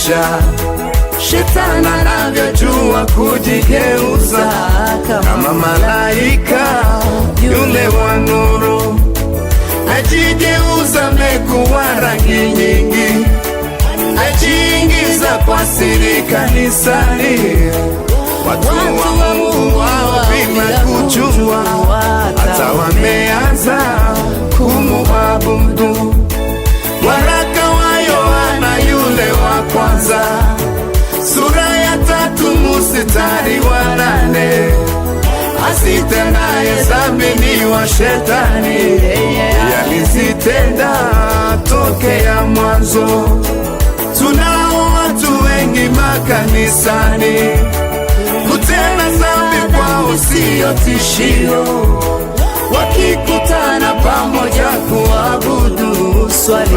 maisha. Shetani anavyojua kujigeuza kama malaika yule wa nuru, ajigeuza mekuwa rangi nyingi, ajiingiza kwa siri kanisani. Watu wa Mungu wao bila kujua, hata wameanza kumuabudu. Waraka wa Yohana yule wa kwanza, sura ya 3 mstari wa 8, asitendaye dhambi ni wa Shetani, yalizitenda tokea mwanzo. Tunao watu wengi makanisani, kutenda dhambi kwao sio tishio, wakikutana pamoja kuabudu. Swali